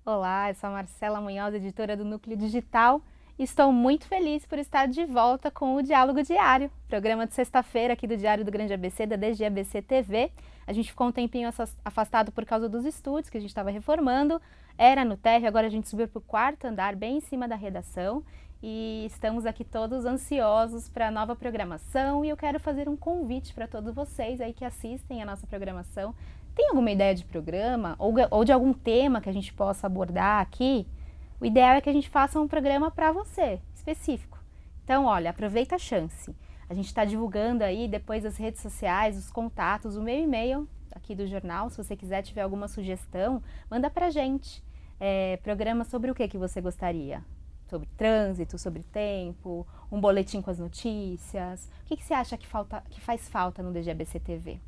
Olá, eu sou a Marcela Munhoz, editora do Núcleo Digital, e estou muito feliz por estar de volta com o Diálogo Diário, programa de sexta-feira aqui do Diário do Grande ABC, da DG ABC TV. A gente ficou um tempinho afastado por causa dos estúdios que a gente estava reformando, era no térreo, agora a gente subiu para o quarto andar, bem em cima da redação, e estamos aqui todos ansiosos para a nova programação, e eu quero fazer um convite para todos vocês aí que assistem a nossa programação. Tem alguma ideia de programa ou de algum tema que a gente possa abordar aqui? O ideal é que a gente faça um programa para você, específico. Então, olha, aproveita a chance. A gente está divulgando aí depois as redes sociais, os contatos, o meu e-mail aqui do jornal. Se você quiser, tiver alguma sugestão, manda pra gente. Programa sobre o que você gostaria? Sobre trânsito, sobre tempo, um boletim com as notícias. O que você acha que faz falta no DGABC TV?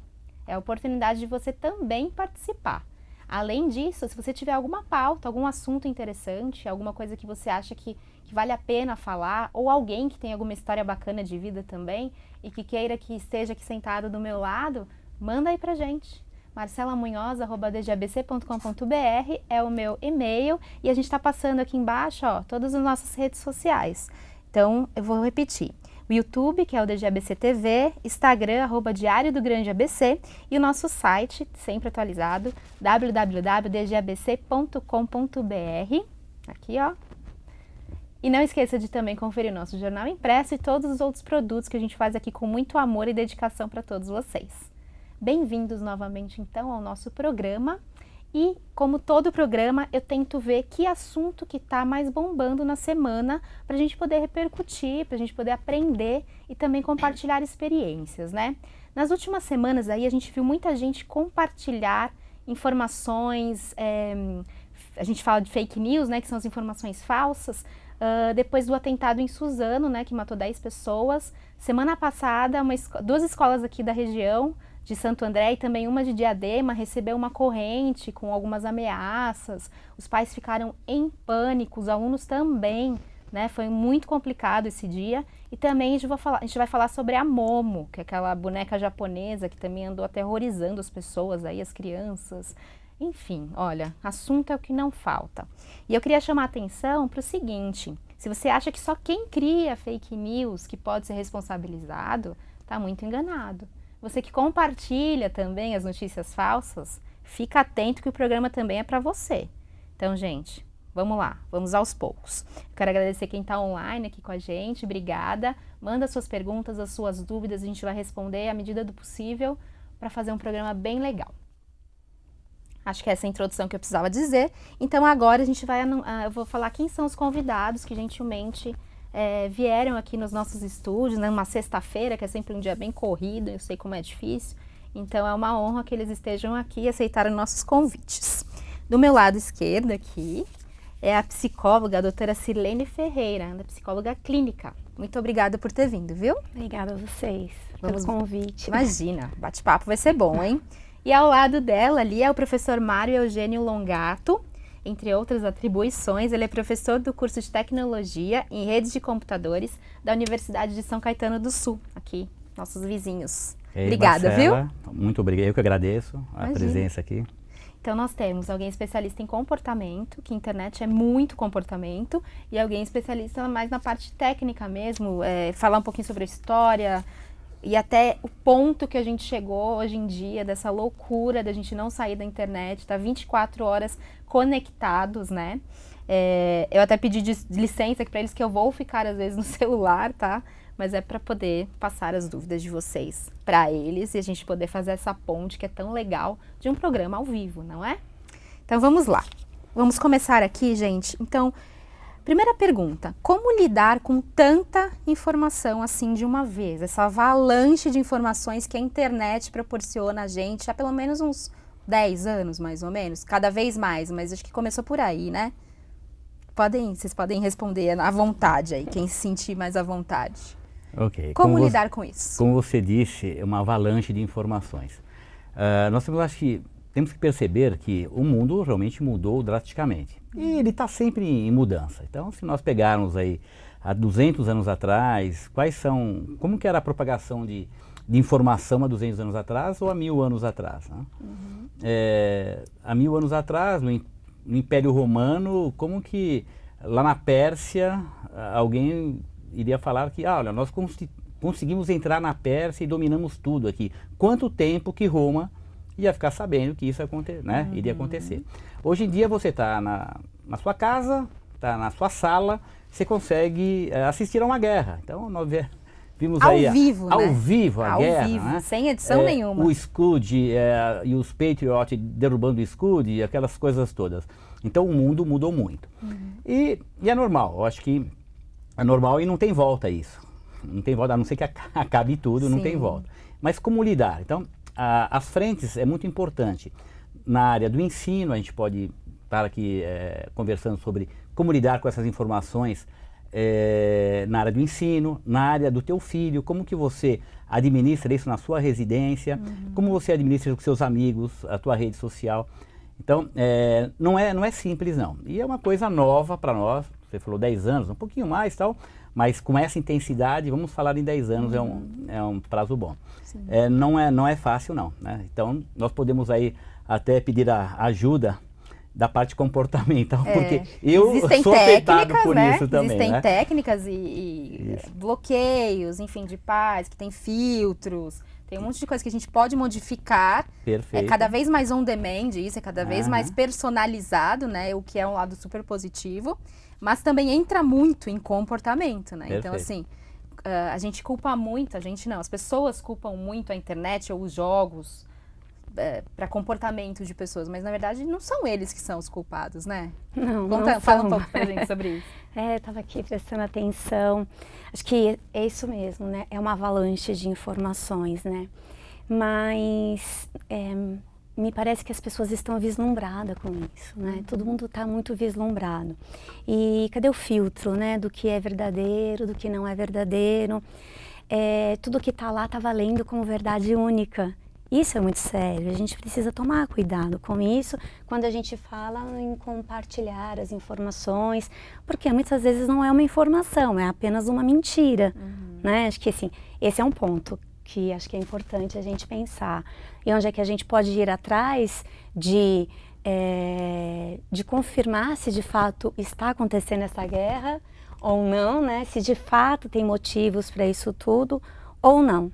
É a oportunidade de você também participar. Além disso, se você tiver alguma pauta, algum assunto interessante, alguma coisa que você acha que vale a pena falar, ou alguém que tem alguma história bacana de vida também e que queira que esteja aqui sentado do meu lado, manda aí pra gente. marcelamunhoz@dgabc.com.br é o meu e-mail e a gente está passando aqui embaixo, ó, todas as nossas redes sociais. Então, eu vou repetir. O YouTube, que é o DGABC TV, Instagram, @Diário do Grande ABC, e o nosso site, sempre atualizado, www.dgabc.com.br, aqui ó. E não esqueça de também conferir o nosso jornal impresso e todos os outros produtos que a gente faz aqui com muito amor e dedicação para todos vocês. Bem-vindos novamente então ao nosso programa. E, como todo programa, eu tento ver que assunto que está mais bombando na semana para a gente poder repercutir, para a gente poder aprender e também compartilhar experiências, né? Nas últimas semanas aí a gente viu muita gente compartilhar informações, a gente fala de fake news, né, que são as informações falsas, depois do atentado em Suzano, né, que matou 10 pessoas. Semana passada, duas escolas aqui da região, de Santo André e também uma de Diadema, recebeu uma corrente com algumas ameaças. Os pais ficaram em pânico, os alunos também, né? Foi muito complicado esse dia. E também a gente vai falar sobre a Momo, que é aquela boneca japonesa que também andou aterrorizando as pessoas, aí, as crianças. Enfim, olha, assunto é o que não falta. E eu queria chamar a atenção para o seguinte: se você acha que só quem cria fake news que pode ser responsabilizado, está muito enganado. Você que compartilha também as notícias falsas, fica atento que o programa também é para você. Então, gente, vamos lá, vamos aos poucos. Quero agradecer quem está online aqui com a gente, obrigada. Manda suas perguntas, as suas dúvidas, a gente vai responder à medida do possível para fazer um programa bem legal. Acho que essa é a introdução que eu precisava dizer. Então, agora eu vou falar quem são os convidados que gentilmente vieram aqui nos nossos estúdios, né, uma sexta-feira, que é sempre um dia bem corrido, eu sei como é difícil, então é uma honra que eles estejam aqui e aceitaram nossos convites. Do meu lado esquerdo aqui é a psicóloga, a doutora Sirlene Ferreira, da psicóloga clínica. Muito obrigada por ter vindo, viu? Obrigada a vocês pelo convite. Imagina, bate-papo vai ser bom, hein? E ao lado dela ali é o professor Mário Eugênio Longato. Entre outras atribuições, ele é professor do curso de Tecnologia em Redes de Computadores da Universidade de São Caetano do Sul, aqui, nossos vizinhos. Obrigada, Marcela, viu? Muito obrigado, eu que agradeço a presença aqui. Então nós temos alguém especialista em comportamento, que a internet é muito comportamento, e alguém especialista mais na parte técnica mesmo, falar um pouquinho sobre a história, e até o ponto que a gente chegou hoje em dia, dessa loucura da gente não sair da internet, tá 24 horas conectados, né? Eu até pedi licença para eles que eu vou ficar às vezes no celular, tá? Mas é para poder passar as dúvidas de vocês para eles e a gente poder fazer essa ponte que é tão legal de um programa ao vivo, não é? Então vamos lá. Vamos começar aqui, gente. Então, primeira pergunta: como lidar com tanta informação assim de uma vez? Essa avalanche de informações que a internet proporciona a gente há pelo menos uns 10 anos, mais ou menos, cada vez mais, mas acho que começou por aí, né? Vocês podem responder à vontade aí, quem se sentir mais à vontade. Ok. Como lidar com isso? Como você disse, é uma avalanche de informações. Nós temos que perceber que o mundo realmente mudou drasticamente. E ele está sempre em mudança. Então, se nós pegarmos aí há 200 anos atrás, como que era a propagação de informação há 200 anos atrás ou há 1000 anos atrás, né? Há 1000 anos atrás, no Império Romano, como que lá na Pérsia alguém iria falar que, olha, nós conseguimos entrar na Pérsia e dominamos tudo aqui. Quanto tempo que Roma ia ficar sabendo que isso iria acontecer. Hoje em dia você está na sua casa, está na sua sala, você consegue assistir a uma guerra. Então nós vimos ao aí vivo, ao né? vivo a ao guerra, vivo, né? sem edição nenhuma. O Scud e os Patriot derrubando o Scud e aquelas coisas todas. Então o mundo mudou muito. E é normal, eu acho que é normal e não tem volta isso. Não tem volta, a não ser que acabe tudo, não tem volta. Mas como lidar? Então, as frentes é muito importante. Na área do ensino, a gente pode estar aqui conversando sobre como lidar com essas informações na área do ensino, na área do teu filho, como que você administra isso na sua residência, como você administra com seus amigos, a tua rede social. Então, não é simples não. E é uma coisa nova para nós, você falou 10 anos, um pouquinho mais tal, mas com essa intensidade, vamos falar em 10 anos, é um prazo bom. Não é fácil não, né? Então, nós podemos aí até pedir a ajuda da parte comportamental, porque eu sou afetado por isso também. Existem técnicas e bloqueios, enfim, de pais, que tem filtros, tem um monte de coisa que a gente pode modificar. Perfeito. É cada vez mais on demand, isso é cada vez mais personalizado, né? O que é um lado super positivo, mas também entra muito em comportamento, né? Perfeito. Então, assim, a gente culpa muito, as pessoas culpam muito a internet ou os jogos para comportamento de pessoas, mas na verdade não são eles que são os culpados, né? Fala um pouco pra gente sobre isso. Estava aqui prestando atenção. Acho que é isso mesmo, né? É uma avalanche de informações, né? Mas me parece que as pessoas estão vislumbradas com isso, né? Todo mundo está muito vislumbrado. E cadê o filtro, né? Do que é verdadeiro, do que não é verdadeiro? Tudo que está lá está valendo como verdade única. Isso é muito sério, a gente precisa tomar cuidado com isso quando a gente fala em compartilhar as informações, porque muitas vezes não é uma informação, é apenas uma mentira, né? Acho que assim, esse é um ponto que acho que é importante a gente pensar. E onde é que a gente pode ir atrás de confirmar se de fato está acontecendo essa guerra ou não, né? Se de fato tem motivos para isso tudo ou não.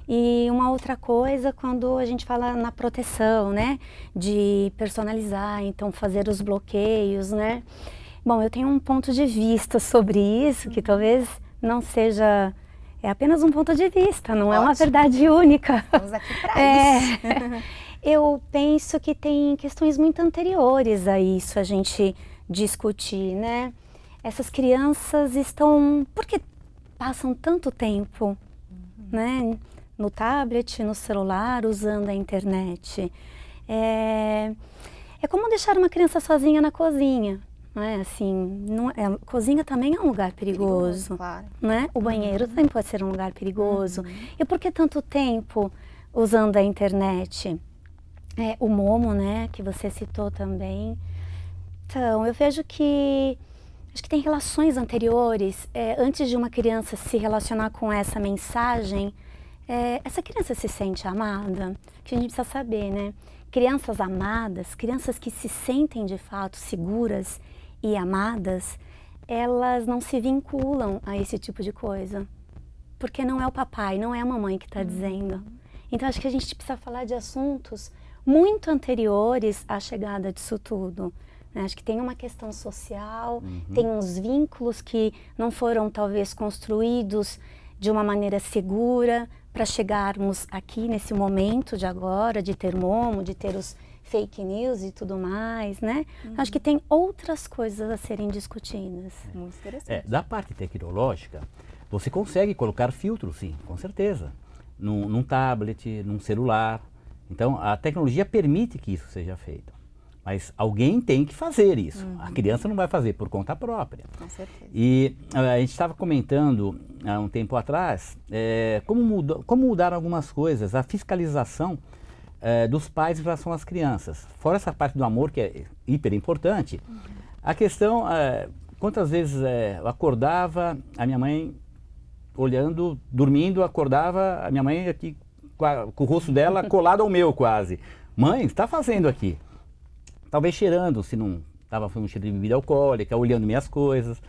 E uma outra coisa, quando a gente fala na proteção, né, de personalizar, então fazer os bloqueios, né. Bom, eu tenho um ponto de vista sobre isso, que talvez não seja, é apenas um ponto de vista, não é uma verdade única. Estamos aqui para isso. Eu penso que tem questões muito anteriores a isso a gente discutir, né. Essas crianças por que passam tanto tempo, né, no tablet, no celular, usando a internet? É como deixar uma criança sozinha na cozinha, né? Assim, cozinha também é um lugar perigoso, claro. Né? O banheiro também pode ser um lugar perigoso. E por que tanto tempo usando a internet? O Momo, né, que você citou também. Então, eu vejo que acho que tem relações anteriores. Antes de uma criança se relacionar com essa mensagem, essa criança se sente amada? Que a gente precisa saber, né? Crianças amadas, crianças que se sentem de fato seguras e amadas, elas não se vinculam a esse tipo de coisa. Porque não é o papai, não é a mamãe que está dizendo. Então acho que a gente precisa falar de assuntos muito anteriores à chegada disso tudo. Acho que tem uma questão social, tem uns vínculos que não foram talvez construídos de uma maneira segura, para chegarmos aqui nesse momento de agora, de ter Momo, de ter os fake news e tudo mais, né? Acho que tem outras coisas a serem discutidas. Muito interessante. Da parte tecnológica, você consegue colocar filtros, sim, com certeza. Num tablet, num celular. Então, a tecnologia permite que isso seja feito. Mas alguém tem que fazer isso. A criança não vai fazer por conta própria. Com certeza. E a gente estava comentando há um tempo atrás como mudaram algumas coisas, a fiscalização dos pais em relação às crianças. Fora essa parte do amor, que é hiper importante, a questão, quantas vezes eu acordava, a minha mãe olhando, dormindo, acordava, a minha mãe aqui com o rosto dela colado ao meu quase. Mãe, o que está fazendo aqui? Talvez cheirando, se não estava fazendo um cheiro de bebida alcoólica, olhando minhas coisas.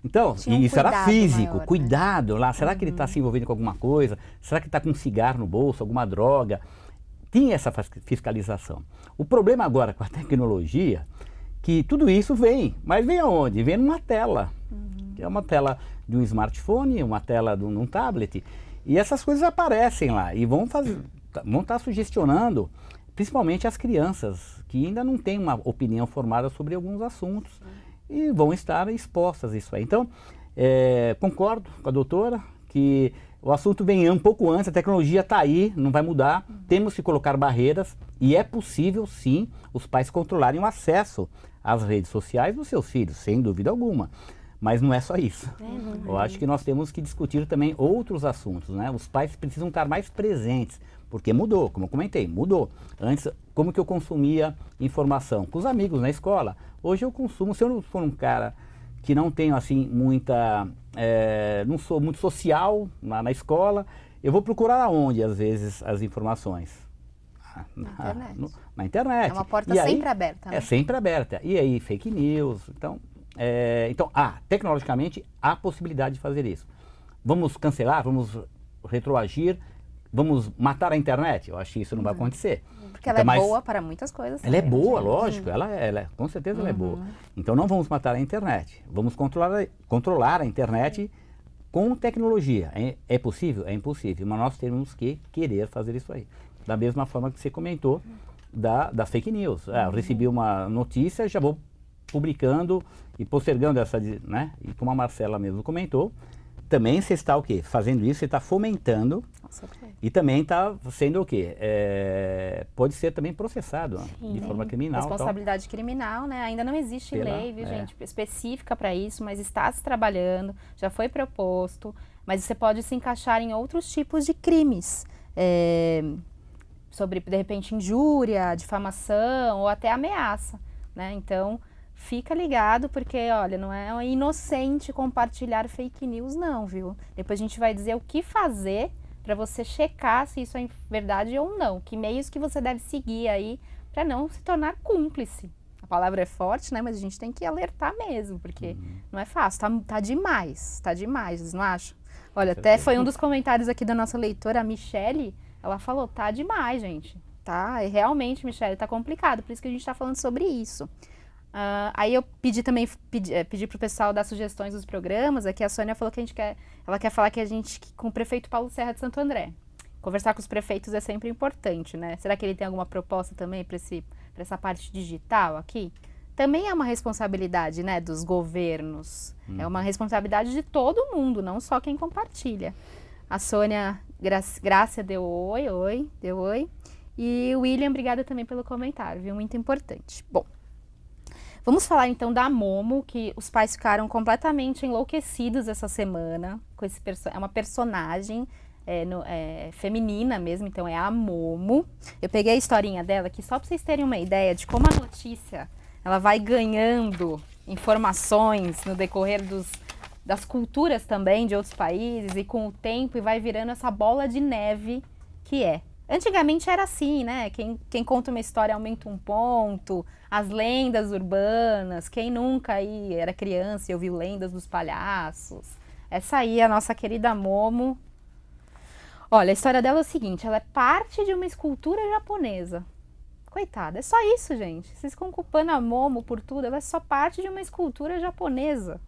Então, Tinha um isso era cuidado físico, maior, né? cuidado lá. Será que ele está se envolvendo com alguma coisa? Será que está com um cigarro no bolso, alguma droga? Tinha essa fiscalização. O problema agora com a tecnologia, que tudo isso vem, mas vem aonde? Vem numa tela. Que é uma tela de um smartphone, uma tela de um tablet. E essas coisas aparecem lá e vão estar sugestionando, principalmente as crianças, que ainda não têm uma opinião formada sobre alguns assuntos e vão estar expostas a isso aí. Então, concordo com a doutora que o assunto vem um pouco antes, a tecnologia está aí, não vai mudar, temos que colocar barreiras e é possível sim os pais controlarem o acesso às redes sociais dos seus filhos, sem dúvida alguma. Mas não é só isso. Eu acho que nós temos que discutir também outros assuntos, né? Os pais precisam estar mais presentes, porque mudou, como eu comentei, mudou. Antes, como que eu consumia informação? Com os amigos na escola. Hoje eu consumo, se eu não for um cara que não tenho assim muita, não sou muito social na escola, eu vou procurar aonde, às vezes, as informações? Na internet. Na internet. É uma porta E aí, sempre aberta, né? É sempre aberta. E aí, fake news, então, tecnologicamente, há possibilidade de fazer isso. Vamos cancelar, vamos retroagir, vamos matar a internet? Eu acho que isso não vai acontecer. Porque ela é boa para muitas coisas. Ela é também, boa, gente. lógico, com certeza ela é boa. Então não vamos matar a internet, vamos controlar a internet com tecnologia. É possível? É impossível, mas nós temos que querer fazer isso aí. Da mesma forma que você comentou da fake news. Eu recebi uma notícia, já vou publicando e postergando essa, né? E como a Marcela mesmo comentou, também você está o quê? Fazendo isso, você está fomentando. Nossa, okay. E também está sendo o quê? Pode ser também processado de forma criminal. Responsabilidade criminal, né? Ainda não existe lei, viu, gente, específica para isso, mas está se trabalhando, já foi proposto, mas você pode se encaixar em outros tipos de crimes. Sobre, de repente, injúria, difamação ou até ameaça, né? Então, fica ligado, porque, olha, não é inocente compartilhar fake news, não, viu? Depois a gente vai dizer o que fazer para você checar se isso é verdade ou não. Que meios que você deve seguir aí para não se tornar cúmplice. A palavra é forte, né? Mas a gente tem que alertar mesmo, porque não é fácil. Tá demais, vocês não acham? Olha, até foi um dos comentários aqui da nossa leitora, a Michele. Ela falou, tá demais, gente. Tá, e realmente, Michele, tá complicado. Por isso que a gente tá falando sobre isso. Aí eu pedi pro pessoal dar sugestões dos programas. Aqui a Sônia falou que ela quer falar com o prefeito Paulo Serra de Santo André. Conversar com os prefeitos é sempre importante, né? Será que ele tem alguma proposta também para essa parte digital aqui? Também é uma responsabilidade, né, dos governos. É uma responsabilidade de todo mundo, não só quem compartilha. A Sônia Grácia deu oi. E o William, obrigada também pelo comentário, viu? Muito importante. Bom, vamos falar então da Momo, que os pais ficaram completamente enlouquecidos essa semana. É uma personagem feminina mesmo, então é a Momo. Eu peguei a historinha dela aqui só para vocês terem uma ideia de como a notícia ela vai ganhando informações no decorrer das culturas também de outros países e com o tempo e vai virando essa bola de neve que é. Antigamente era assim, né? Quem conta uma história aumenta um ponto, as lendas urbanas, quem nunca aí era criança e ouviu lendas dos palhaços. Essa aí é a nossa querida Momo. Olha, a história dela é o seguinte, ela é parte de uma escultura japonesa. Coitada, é só isso, gente. Vocês ficam culpando a Momo por tudo, ela é só parte de uma escultura japonesa.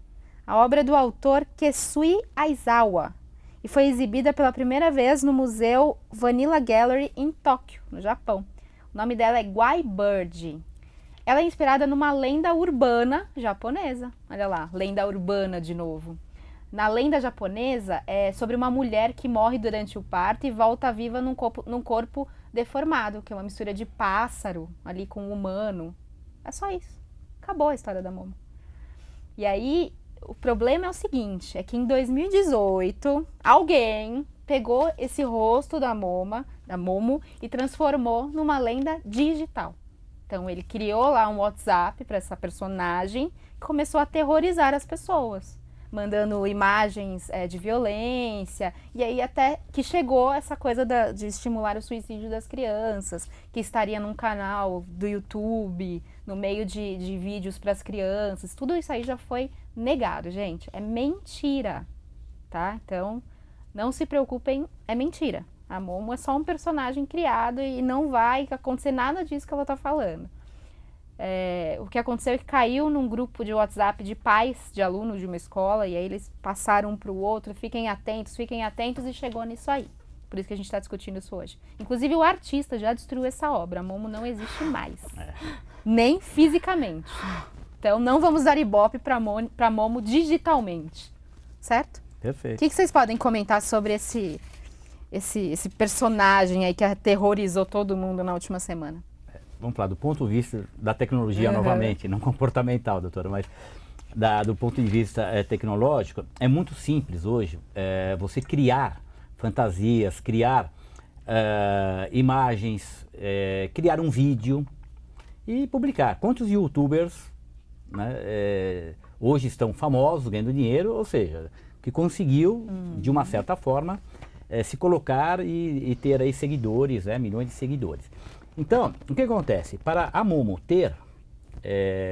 A obra é do autor Kesui Aizawa e foi exibida pela primeira vez no Museu Vanilla Gallery em Tóquio, no Japão. O nome dela é Guai Bird. Ela é inspirada numa lenda urbana japonesa. Olha lá, lenda urbana de novo. Na lenda japonesa é sobre uma mulher que morre durante o parto e volta viva num corpo deformado, que é uma mistura de pássaro ali com humano. É só isso. Acabou a história da Momo. E aí, o problema é o seguinte, é que em 2018, alguém pegou esse rosto da Momo e transformou numa lenda digital. Então, ele criou lá um WhatsApp para essa personagem e começou a aterrorizar as pessoas. mandando imagens de violência, e aí até que chegou essa coisa de estimular o suicídio das crianças, que estaria num canal do YouTube, no meio de vídeos para as crianças. Tudo isso aí já foi negado, gente. É mentira, tá? Então, não se preocupem, é mentira. A Momo é só um personagem criado e não vai acontecer nada disso que ela tá falando. O que aconteceu é que caiu num grupo de WhatsApp de pais de alunos de uma escola, e aí eles passaram um para o outro, fiquem atentos, e chegou nisso aí. Por isso que a gente está discutindo isso hoje. Inclusive o artista já destruiu essa obra, a Momo não existe mais, nem fisicamente. Então não vamos dar ibope para Momo digitalmente, certo? Perfeito. O que vocês podem comentar sobre esse personagem aí que aterrorizou todo mundo na última semana? Vamos falar do ponto de vista da tecnologia novamente, não comportamental, doutora, mas do ponto de vista tecnológico, é muito simples hoje você criar fantasias, criar imagens, criar um vídeo e publicar. Quantos youtubers, né, hoje estão famosos, ganhando dinheiro, ou seja, que conseguiu, de uma certa forma, se colocar e ter aí seguidores, milhões de seguidores. Então, o que acontece? Para a Momo ter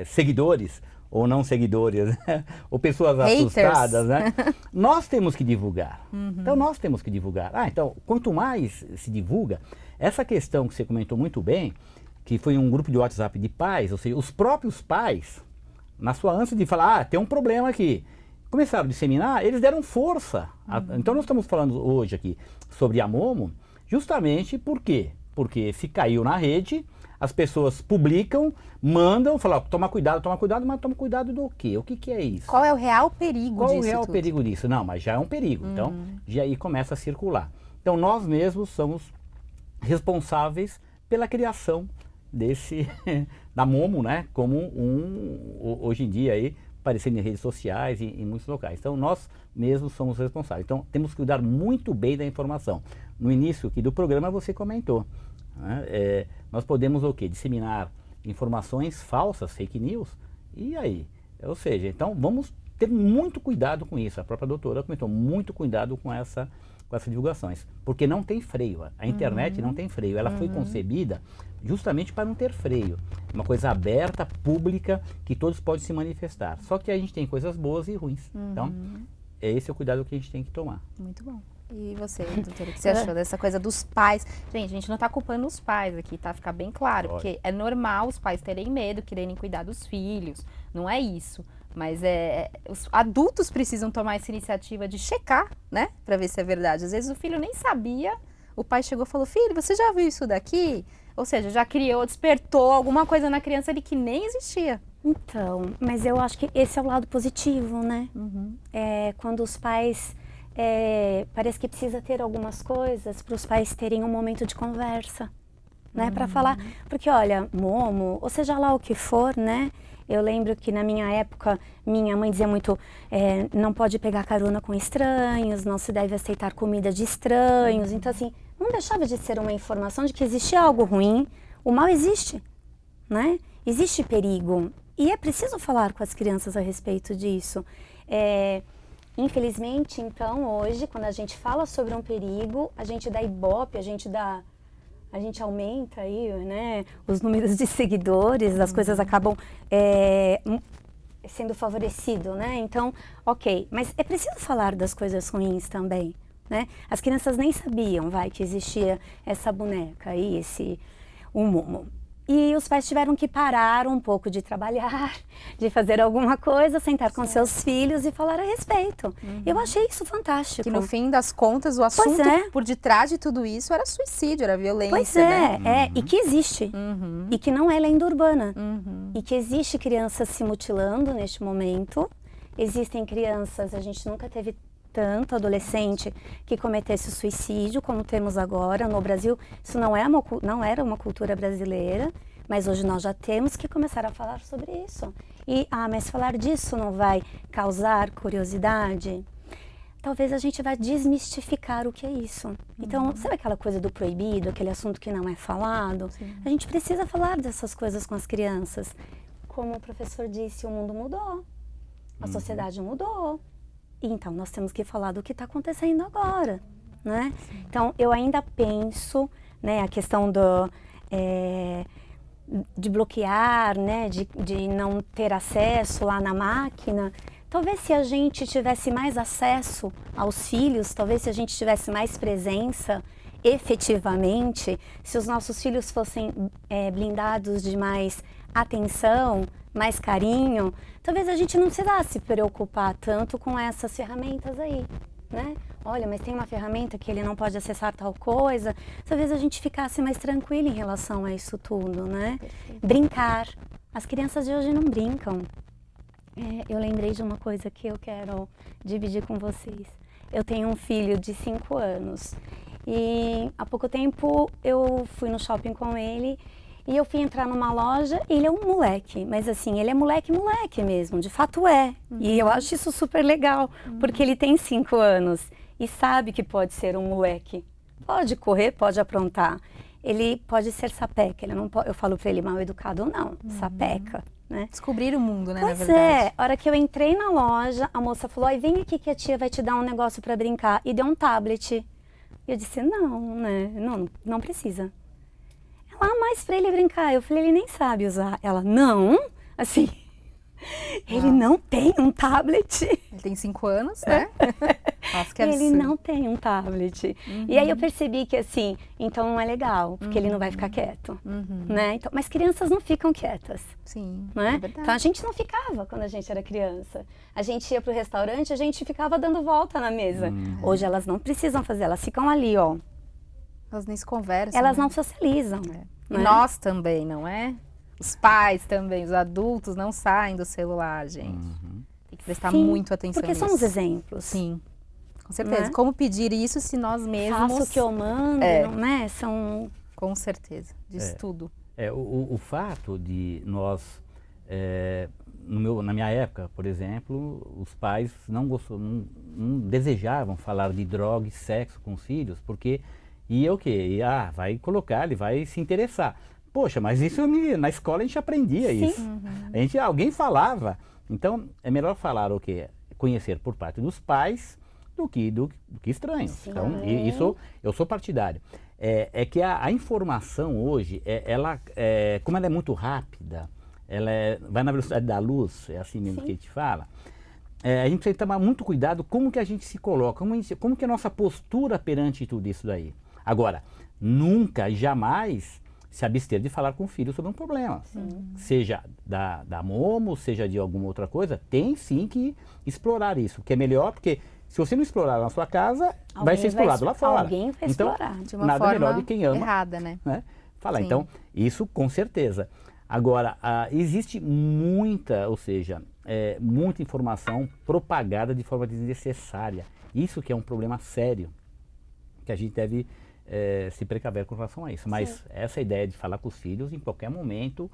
seguidores ou não seguidores, né? Ou pessoas assustadas, né? Nós temos que divulgar. Então, nós temos que divulgar. Então, quanto mais se divulga, essa questão que você comentou muito bem, que foi um grupo de WhatsApp de pais, ou seja, os próprios pais, na sua ânsia de falar, tem um problema aqui, começaram a disseminar, eles deram força. Então, nós estamos falando hoje aqui sobre a Momo, justamente por quê? Porque se caiu na rede, as pessoas publicam, mandam, falam, toma cuidado, mas toma cuidado do quê? O que é isso? Qual é o real perigo disso? Qual é o real perigo disso? Não, mas já é um perigo, então já aí começa a circular. Então nós mesmos somos responsáveis pela criação da Momo, né? Como hoje em dia aí, aparecendo em redes sociais e em muitos locais. Então nós mesmos somos responsáveis. Então temos que cuidar muito bem da informação. No início aqui do programa você comentou, né? Nós podemos o quê? Disseminar informações falsas, fake news, e aí? Ou seja, então vamos ter muito cuidado com isso. A própria doutora comentou, muito cuidado com essas divulgações, porque não tem freio. A internet não tem freio. Ela foi concebida justamente para não ter freio. Uma coisa aberta, pública, que todos podem se manifestar. Só que a gente tem coisas boas e ruins. Então, esse é o cuidado que a gente tem que tomar. Muito bom. E você, doutora, o que você achou dessa coisa dos pais? Gente, a gente não está culpando os pais aqui, tá? Ficar bem claro, porque é normal os pais terem medo, quererem cuidar dos filhos, não é isso. Mas os adultos precisam tomar essa iniciativa de checar, né? Pra ver se é verdade. Às vezes o filho nem sabia, o pai chegou e falou, filho, você já viu isso daqui? Ou seja, já despertou alguma coisa na criança ali que nem existia. Então, mas eu acho que esse é o lado positivo, né? Quando os pais... parece que precisa ter algumas coisas para os pais terem um momento de conversa, né? Para falar, porque olha, Momo, ou seja lá o que for, né? Eu lembro que na minha época, minha mãe dizia muito, não pode pegar carona com estranhos, não se deve aceitar comida de estranhos. Então assim, não deixava de ser uma informação de que existia algo ruim, o mal existe, né? Existe perigo e é preciso falar com as crianças a respeito disso. Infelizmente, então, hoje, quando a gente fala sobre um perigo, a gente dá ibope, a gente aumenta aí, né, os números de seguidores, as coisas acabam sendo favorecido, né? Então, ok, mas é preciso falar das coisas ruins também, né? As crianças nem sabiam, que existia essa boneca aí, o Momo. E os pais tiveram que parar um pouco de trabalhar, de fazer alguma coisa, sentar com seus filhos e falar a respeito. Eu achei isso fantástico. Que no fim das contas, o assunto por detrás de tudo isso era suicídio, era violência. Pois é, e que existe. E que não é lenda urbana. E que existe crianças se mutilando neste momento. Existem crianças, a gente nunca teve tanto adolescente que cometesse suicídio como temos agora no Brasil. Isso não era uma cultura brasileira, mas hoje nós já temos que começar a falar sobre isso. Mas falar disso não vai causar curiosidade? Talvez a gente vá desmistificar o que é isso. Então, sabe aquela coisa do proibido, aquele assunto que não é falado? A gente precisa falar dessas coisas com as crianças. Como o professor disse, o mundo mudou, a sociedade mudou. Então, nós temos que falar do que está acontecendo agora, né? Então, eu ainda penso, né, a questão de bloquear, né, de não ter acesso lá na máquina. Talvez se a gente tivesse mais acesso aos filhos, talvez se a gente tivesse mais presença efetivamente, se os nossos filhos fossem blindados de mais atenção, mais carinho, talvez a gente não precisasse se preocupar tanto com essas ferramentas aí, né? Olha, mas tem uma ferramenta que ele não pode acessar tal coisa, talvez a gente ficasse mais tranquilo em relação a isso tudo, né? Brincar. As crianças de hoje não brincam. Eu lembrei de uma coisa que eu quero dividir com vocês. Eu tenho um filho de 5 anos e há pouco tempo eu fui no shopping com ele e eu fui entrar numa loja e ele é um moleque, mas assim, ele é moleque mesmo, de fato é. E eu acho isso super legal, porque ele tem 5 anos e sabe que pode ser um moleque. Pode correr, pode aprontar. Ele pode ser sapeca, ele não pode, eu falo pra ele mal educado ou não, sapeca. Né? Descobrir o mundo, né, Pois na verdade. a hora que eu entrei na loja, a moça falou, ai, vem aqui que a tia vai te dar um negócio para brincar. E deu um tablet. E eu disse, não, né, não precisa. Ela, mas para ele brincar. Eu falei, ele nem sabe usar. Ela, não, assim, ele não tem um tablet. Ele tem 5 anos, né? Nossa, que absurdo. Ele não tem um tablet. E aí eu percebi que assim, então não é legal, porque ele não vai ficar quieto, né? Então, mas crianças não ficam quietas. Sim, Né? é verdade. Então a gente não ficava quando a gente era criança. A gente ia pro restaurante, a gente ficava dando volta na mesa. Hoje elas não precisam fazer, elas ficam ali, ó. Elas nem se conversam. Elas né? não socializam. E né? nós também, não é? Os pais também, os adultos não saem do celular, gente. Tem que prestar Sim, muito atenção porque nisso. somos exemplos. Sim, com certeza. Né? Como pedir isso se nós mesmos... Faço o que eu mando, não, né? São... Com certeza, diz tudo. O fato de nós, na minha época, por exemplo, os pais não desejavam falar de droga e sexo com os filhos, porque ia o quê? Vai colocar, ele vai se interessar. Poxa, mas isso na escola a gente aprendia isso. Alguém falava. Então, é melhor falar o quê? Conhecer por parte dos pais do que estranhos. Sim. Então, isso eu sou partidário. É que a informação hoje, como ela é muito rápida, vai na velocidade da luz, é assim mesmo que a gente fala, a gente precisa tomar muito cuidado como que a gente se coloca, como que é a nossa postura perante tudo isso daí. Agora, nunca, jamais se abster de falar com o filho sobre um problema. Seja da Momo, seja de alguma outra coisa, tem sim que explorar isso, que é melhor, porque se você não explorar na sua casa, vai ser explorado lá fora. Alguém vai então, explorar. De uma nada forma melhor de quem ama. errada, né? Falar. Sim. Então, isso com certeza. Agora, existe muita informação propagada de forma desnecessária. Isso que é um problema sério, que a gente deve se precaver com relação a isso. Mas essa ideia de falar com os filhos em qualquer momento,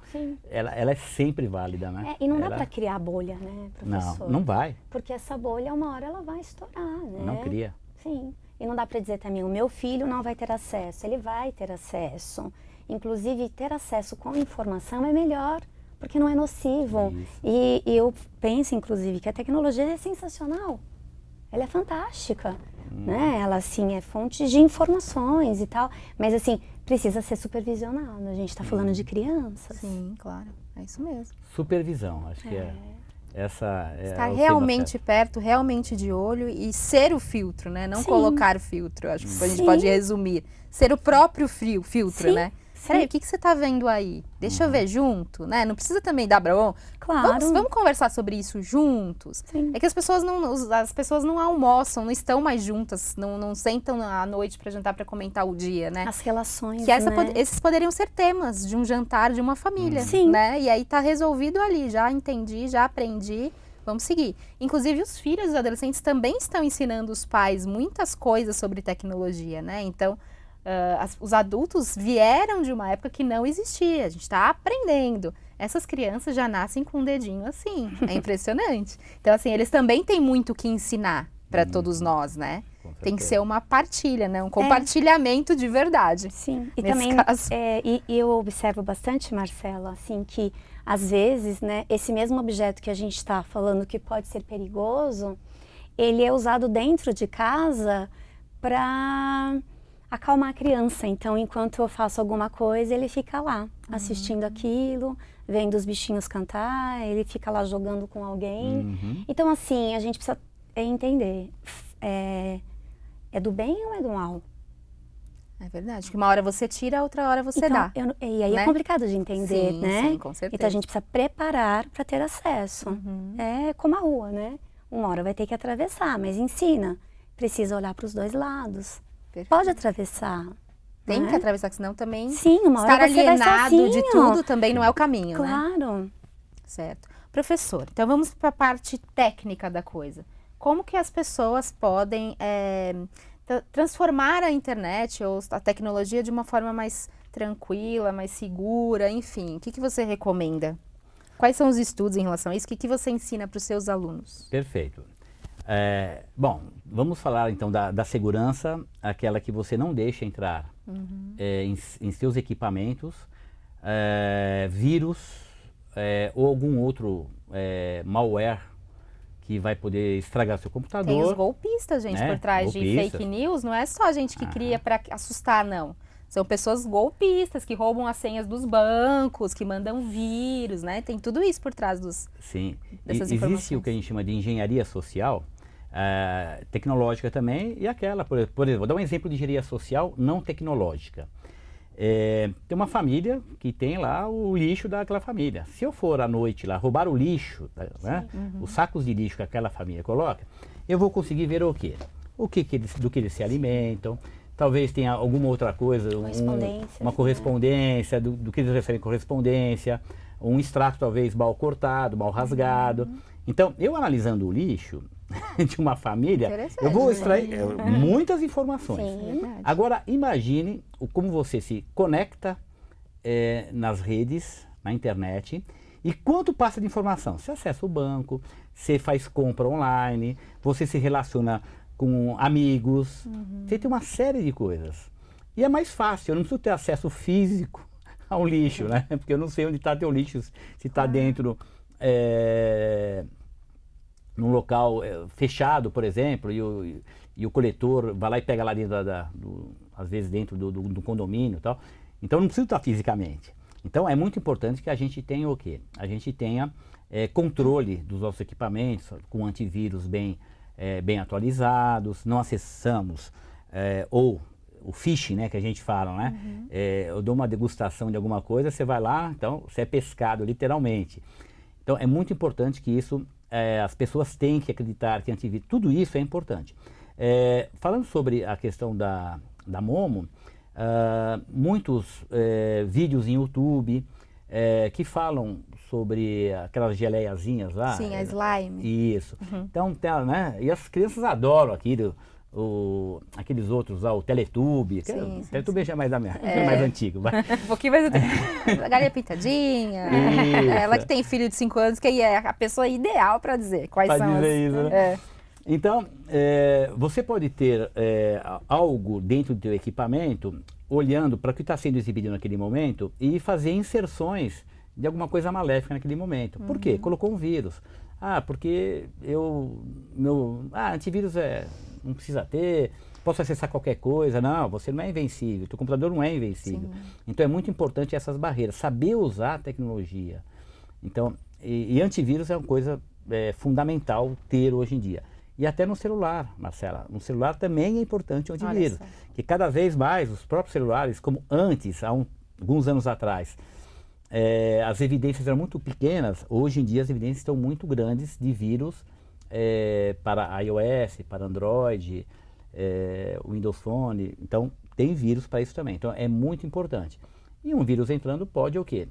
ela é sempre válida, né? E não dá para criar bolha, né, professor? Não vai. Porque essa bolha, uma hora, ela vai estourar, né? Não cria. Sim. E não dá para dizer também, o meu filho não vai ter acesso. Ele vai ter acesso. Inclusive, ter acesso com informação é melhor, porque não é nocivo. E eu penso, inclusive, que a tecnologia é sensacional. Ela é fantástica, né? Ela, assim, é fonte de informações e tal. Mas, assim, precisa ser supervisionado. A gente está falando de crianças. Sim, claro. É isso mesmo. Supervisão, acho que essa Estar realmente perto, realmente de olho e ser o filtro, né? Não colocar filtro. Acho que a gente pode resumir. Ser o próprio filtro, né? Peraí, o que você tá vendo aí? Deixa eu ver junto, né? Não precisa também dar bronca. Claro. Vamos conversar sobre isso juntos? Sim. É que as pessoas não almoçam, não estão mais juntas, não sentam à noite para jantar para comentar o dia, né? As relações, Que né? esses poderiam ser temas de um jantar de uma família, Sim. né? E aí tá resolvido ali, já entendi, já aprendi, vamos seguir. Inclusive os filhos dos adolescentes também estão ensinando os pais muitas coisas sobre tecnologia, né? Então, os adultos vieram de uma época que não existia, a gente está aprendendo. Essas crianças já nascem com um dedinho assim, é impressionante. Então, assim, eles também têm muito o que ensinar para todos nós, né? Tem que ser uma partilha, né? Um compartilhamento de verdade. Sim, e nesse também caso. e eu observo bastante, Marcela, assim, que às vezes, né, esse mesmo objeto que a gente está falando que pode ser perigoso, ele é usado dentro de casa para acalmar a criança. Então, enquanto eu faço alguma coisa, ele fica lá assistindo aquilo, vendo os bichinhos cantar, ele fica lá jogando com alguém. Então, assim, a gente precisa entender, é do bem ou é do mal? É verdade, que uma hora você tira, outra hora você Então, dá. E aí né? é complicado de entender, Sim, né? sim, com certeza. Então a gente precisa preparar para ter acesso. É como a rua, né? Uma hora vai ter que atravessar, mas ensina. Precisa olhar para os dois lados. Perfeito. Pode atravessar. Tem né? que atravessar, que senão também Sim, uma estar hora você vai alienado de sozinho. tudo também não é o caminho, né? Claro. Certo. Professor, então vamos para a parte técnica da coisa. Como que as pessoas podem transformar a internet ou a tecnologia de uma forma mais tranquila, mais segura, enfim? O que você recomenda? Quais são os estudos em relação a isso? O que você ensina para os seus alunos? Perfeito. Bom, vamos falar então da segurança, aquela que você não deixa entrar em seus equipamentos, vírus ou algum outro malware que vai poder estragar seu computador. Tem os golpistas, gente, né? por trás de fake news. Não é só a gente que cria para assustar, não. São pessoas golpistas que roubam as senhas dos bancos, que mandam vírus, né? Tem tudo isso por trás Sim. dessas Existe informações. o que a gente chama de engenharia social, tecnológica também, e aquela, por exemplo, vou dar um exemplo de engenharia social não tecnológica. Tem uma família que tem lá o lixo daquela família. Se eu for à noite lá roubar o lixo, né, os sacos de lixo que aquela família coloca, eu vou conseguir ver o quê? Do que eles se alimentam, talvez tenha alguma outra coisa, uma correspondência, do que eles referem correspondência, um extrato talvez mal cortado, mal rasgado. Então, eu analisando o lixo de uma família, eu vou extrair muitas informações. Sim. Agora, imagine como você se conecta nas redes, na internet, e quanto passa de informação. Você acessa o banco, você faz compra online, você se relaciona com amigos, você tem uma série de coisas. E é mais fácil, eu não preciso ter acesso físico ao lixo, né? Porque eu não sei onde está teu lixo, se está dentro... num local fechado, por exemplo, e o coletor vai lá e pega lá dentro, às vezes dentro do condomínio e tal. Então não precisa estar fisicamente. Então é muito importante que a gente tenha o quê? A gente tenha controle dos nossos equipamentos, com antivírus bem atualizados, não acessamos, ou o phishing, né, que a gente fala, né? Eu dou uma degustação de alguma coisa, você vai lá, então você é pescado literalmente. Então é muito importante que isso... as pessoas têm que acreditar que antivírus, tudo isso é importante. Falando sobre a questão da Momo, muitos vídeos em YouTube que falam sobre aquelas geleiazinhas lá. Sim, a slime. Isso. Então, né, e as crianças adoram aquilo. Aqueles outros lá, o Teletubb. O Teletubb já é mais mais antigo. Um pouquinho mais antigo. A galinha pintadinha. Ela que tem filho de 5 anos, que é a pessoa ideal para dizer quais são isso, né? Então, você pode ter algo dentro do teu equipamento, olhando para o que está sendo exibido naquele momento e fazer inserções de alguma coisa maléfica naquele momento. Por quê? Colocou um vírus. Porque antivírus não precisa ter, posso acessar qualquer coisa. Não, você não é invencível, teu computador não é invencível. Sim. Então é muito importante essas barreiras, saber usar a tecnologia. Então, e antivírus é uma coisa fundamental ter hoje em dia. E até no celular, Marcela. No celular também é importante o antivírus. Que cada vez mais os próprios celulares, como antes, alguns anos atrás, as evidências eram muito pequenas, hoje em dia as evidências estão muito grandes de vírus para iOS, para Android, Windows Phone. Então tem vírus para isso também. Então é muito importante. E um vírus entrando pode o quê?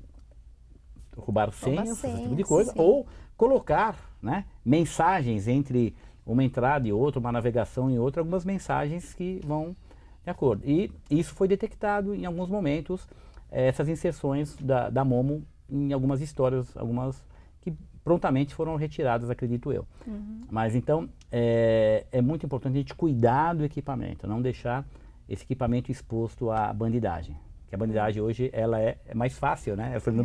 Roubar senhas, esse tipo de coisa, ou colocar, né, mensagens entre uma entrada e outra, uma navegação e outra, algumas mensagens que vão de acordo. E isso foi detectado em alguns momentos, essas inserções da Momo em algumas histórias, algumas que prontamente foram retiradas, acredito eu. Mas então, é muito importante a gente cuidar do equipamento, não deixar esse equipamento exposto à bandidagem, Que a bandidagem hoje, ela é mais fácil, né? Eu falei,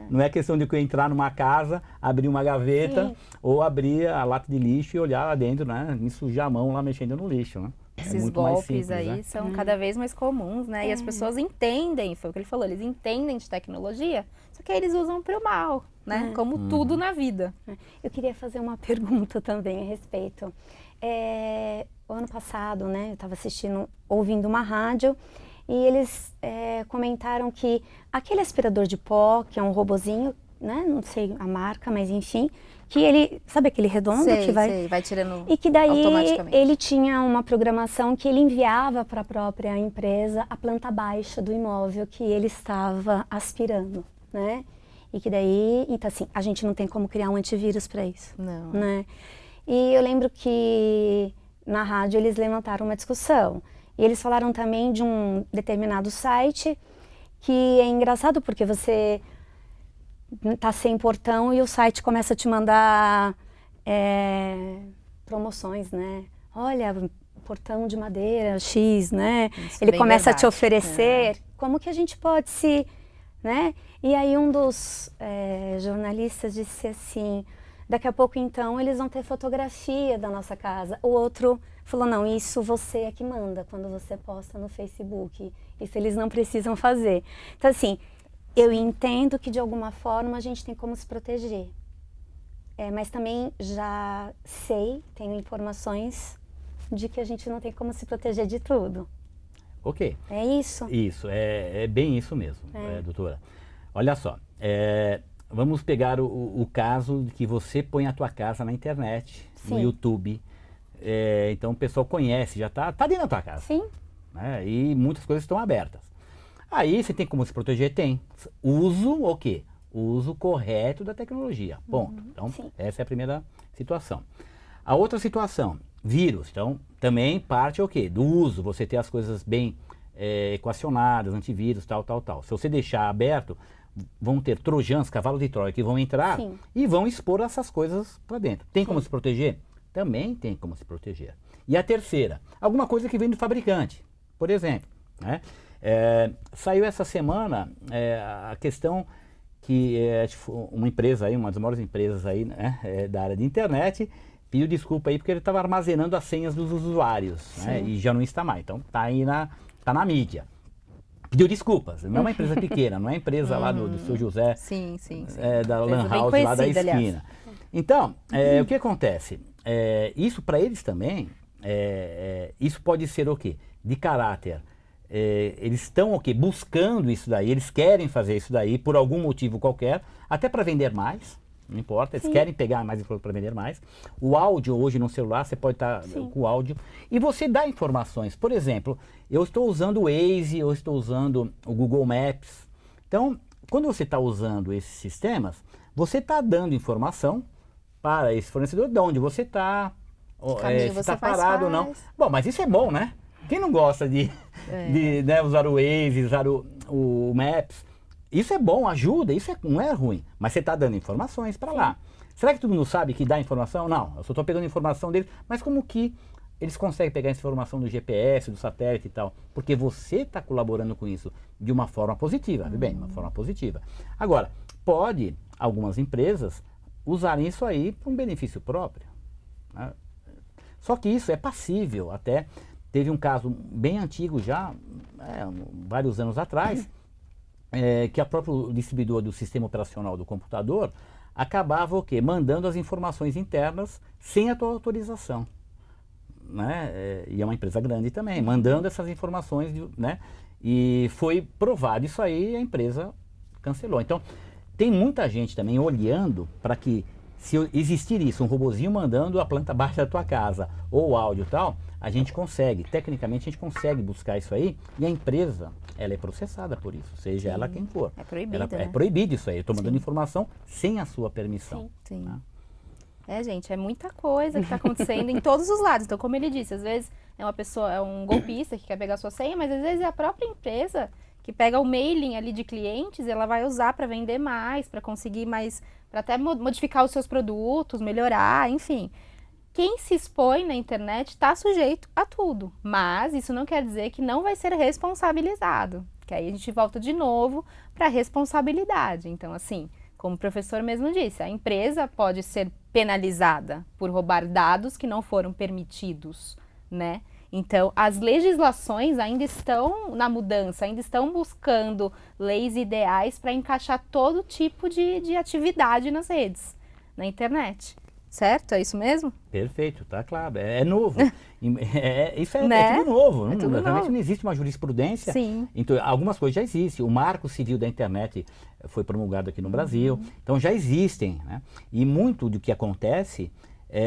não é questão de eu entrar numa casa, abrir uma gaveta, Sim. ou abrir a lata de lixo e olhar lá dentro, né? Me sujar a mão lá mexendo no lixo, né? Esses muito mais golpes simples, aí né? são cada vez mais comuns, né? E as pessoas entendem, foi o que ele falou, eles entendem de tecnologia, só que aí eles usam para o mal, né? Como tudo na vida. Eu queria fazer uma pergunta também a respeito. O ano passado, né, eu estava ouvindo uma rádio, e eles comentaram que aquele aspirador de pó, que é um robozinho, né, não sei a marca, mas enfim, que ele, sabe aquele redondo que vai tirando e que daí automaticamente. ele tinha uma programação que ele enviava para a própria empresa a planta baixa do imóvel que ele estava aspirando, né? E que daí, então assim, a gente não tem como criar um antivírus para isso, Não. né? E eu lembro que na rádio eles levantaram uma discussão. E eles falaram também de um determinado site que é engraçado porque você tá sem portão e o site começa a te mandar promoções, né? Olha, portão de madeira X, né? Isso, ele bem começa a te verdade. oferecer. Como que a gente pode se, né? E aí um dos jornalistas disse assim, daqui a pouco então eles vão ter fotografia da nossa casa. O outro falou, não, isso você é que manda quando você posta no Facebook. Isso eles não precisam fazer. Então assim, eu entendo que de alguma forma a gente tem como se proteger. Mas também já tenho informações de que a gente não tem como se proteger de tudo. Ok. É isso? Isso, é bem isso mesmo, doutora. Olha só, vamos pegar o caso de que você põe a tua casa na internet, no Sim. YouTube. Então o pessoal conhece, já tá dentro da tua casa. Sim. Né? E muitas coisas estão abertas. Aí você tem como se proteger? Tem. Uso o quê? O uso correto da tecnologia. Ponto. Então, sim. essa é a primeira situação. A outra situação, vírus. Então, também parte o quê? Do uso, você ter as coisas bem equacionadas, antivírus, tal. Se você deixar aberto, vão ter trojans, cavalos de Troia, que vão entrar Sim. e vão expor essas coisas para dentro. Tem como se proteger? Também tem como se proteger. E a terceira, alguma coisa que vem do fabricante. Por exemplo, né? Saiu essa semana a questão que uma empresa aí, uma das maiores empresas aí, né, da área de internet, pediu desculpa aí porque ele estava armazenando as senhas dos usuários, né, e já não está mais. Então tá aí tá na mídia. Pediu desculpas. Não é uma empresa pequena, não é empresa lá do seu José, Sim. da Empresa Lan bem House lá da conhecida, esquina. aliás. Então, o que acontece? Isso para eles também, isso pode ser o quê? De caráter. Eles estão o quê? Buscando isso daí, eles querem fazer isso daí por algum motivo qualquer, até para vender mais, não importa, eles querem pegar mais informações para vender mais. O áudio hoje no celular, você pode estar com o áudio e você dá informações. Por exemplo, eu estou usando o Waze, eu estou usando o Google Maps. Então, quando você está usando esses sistemas, você está dando informação para esse fornecedor de onde você está, se está parado ou não. Bom, mas isso é bom, né? Quem não gosta de né, usar o Waze, usar o Maps? Isso é bom, ajuda, não é ruim. Mas você está dando informações para lá. Será que todo mundo sabe que dá informação? Não, eu só estou pegando informação deles. Mas como que eles conseguem pegar essa informação do GPS, do satélite e tal? Porque você está colaborando com isso de uma forma positiva, bem, de uma forma positiva. Agora, pode algumas empresas usarem isso aí para um benefício próprio, né? Só que isso é passível até. Teve um caso bem antigo já, vários anos atrás, que a próprio distribuidor do sistema operacional do computador acabava o quê? Mandando as informações internas sem a tua autorização. Né? E é uma empresa grande também, mandando essas informações, né? E foi provado isso aí e a empresa cancelou. Então, tem muita gente também olhando para que, se existir isso, um robozinho mandando a planta baixa da tua casa, ou áudio e tal, a gente consegue, tecnicamente a gente consegue buscar isso aí, e a empresa, ela é processada por isso, seja ela quem for. É proibido, É né? proibido isso aí, eu estou mandando informação sem a sua permissão. Sim. Né? Gente, é muita coisa que está acontecendo em todos os lados. Então, como ele disse, às vezes é um golpista que quer pegar a sua senha, mas às vezes é a própria empresa que pega o mailing ali de clientes e ela vai usar para vender mais, para conseguir mais, para até modificar os seus produtos, melhorar, enfim. Quem se expõe na internet está sujeito a tudo, mas isso não quer dizer que não vai ser responsabilizado. porque aí a gente volta de novo para a responsabilidade. Então, assim, como o professor mesmo disse, a empresa pode ser penalizada por roubar dados que não foram permitidos, né? Então, as legislações ainda estão na mudança, ainda estão buscando leis ideais para encaixar todo tipo de atividade nas redes, na internet. Certo? É isso mesmo? Perfeito, tá claro. É novo. Isso é, Né? é tudo novo. É tudo Realmente novo. não existe uma jurisprudência. Sim. Então, algumas coisas já existem. O Marco Civil da Internet foi promulgado aqui no Brasil. Então, já existem. Né? E muito do que acontece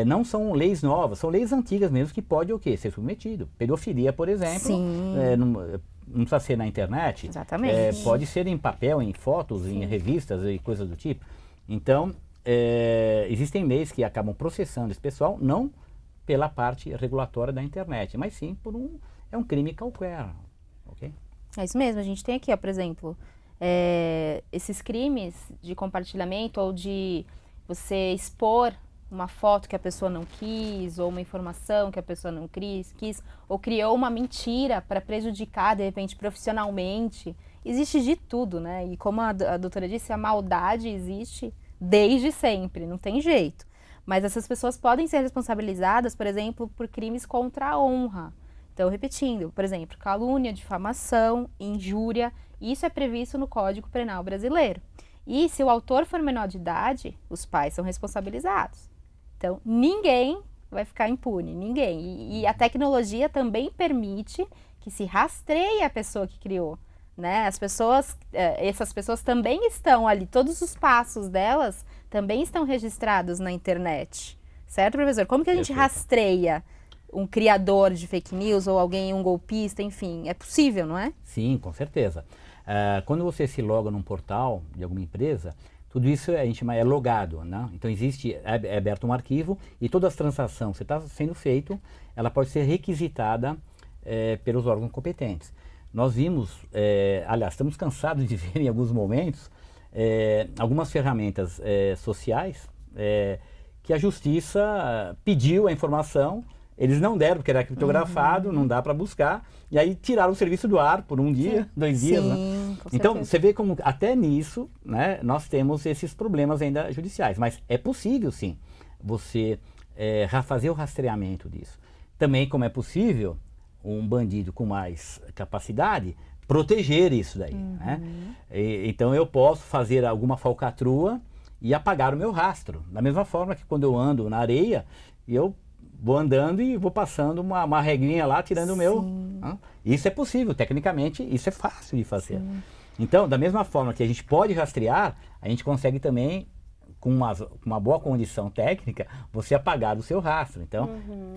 não são leis novas, são leis antigas mesmo que pode o quê? Ser submetido. Pedofilia, por exemplo. Sim. Não precisa ser na internet. Exatamente. Pode ser em papel, em fotos, em revistas e coisas do tipo. Então, existem leis que acabam processando esse pessoal, não pela parte regulatória da internet, mas sim por um crime qualquer, ok? É isso mesmo, a gente tem aqui, ó, por exemplo, esses crimes de compartilhamento ou de você expor uma foto que a pessoa não quis, ou uma informação que a pessoa não quis ou criou uma mentira para prejudicar, de repente, profissionalmente. Existe de tudo, né? E como a doutora disse, a maldade existe desde sempre, não tem jeito. Mas essas pessoas podem ser responsabilizadas, por exemplo, por crimes contra a honra. Então, repetindo, por exemplo, calúnia, difamação, injúria, isso é previsto no Código Penal brasileiro. E se o autor for menor de idade, os pais são responsabilizados. Então, ninguém vai ficar impune, ninguém. E a tecnologia também permite que se rastreie a pessoa que criou. Né? Essas pessoas também estão ali, todos os passos delas também estão registrados na internet, certo, professor? Como que a gente rastreia um criador de fake news ou alguém, um golpista, enfim, é possível, não é? Sim, com certeza. Quando você se loga num portal de alguma empresa, tudo isso a gente chama logado, né? Então é aberto um arquivo e toda a transação que está sendo feito, ela pode ser requisitada pelos órgãos competentes. Nós vimos, aliás, estamos cansados de ver em alguns momentos algumas ferramentas sociais que a justiça pediu a informação, eles não deram porque era criptografado, não dá para buscar, e aí tiraram o serviço do ar por um dia, 2 dias. Né? Então, você vê como até nisso, né, nós temos esses problemas ainda judiciais, mas é possível sim você fazer o rastreamento disso. Também como é possível um bandido com mais capacidade proteger isso daí, né? Então eu posso fazer alguma falcatrua e apagar o meu rastro. Da mesma forma que quando eu ando na areia, eu vou andando e vou passando uma regrinha lá, tirando o meu... Isso é possível, tecnicamente isso é fácil de fazer. Sim. Então, da mesma forma que a gente pode rastrear, a gente consegue também, com uma boa condição técnica, você apagar o seu rastro. Então,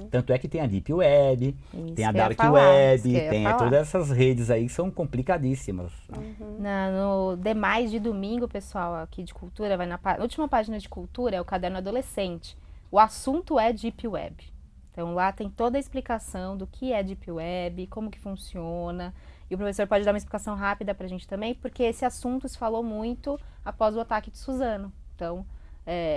tanto é que tem a Deep Web, tem a Dark Web, tem todas essas redes aí que são complicadíssimas. No Demais de domingo, pessoal, aqui de cultura, vai na última página de cultura, é o caderno adolescente. O assunto é Deep Web. Então, lá tem toda a explicação do que é Deep Web, como que funciona. E o professor pode dar uma explicação rápida pra gente também, porque esse assunto se falou muito após o ataque de Suzano. Então,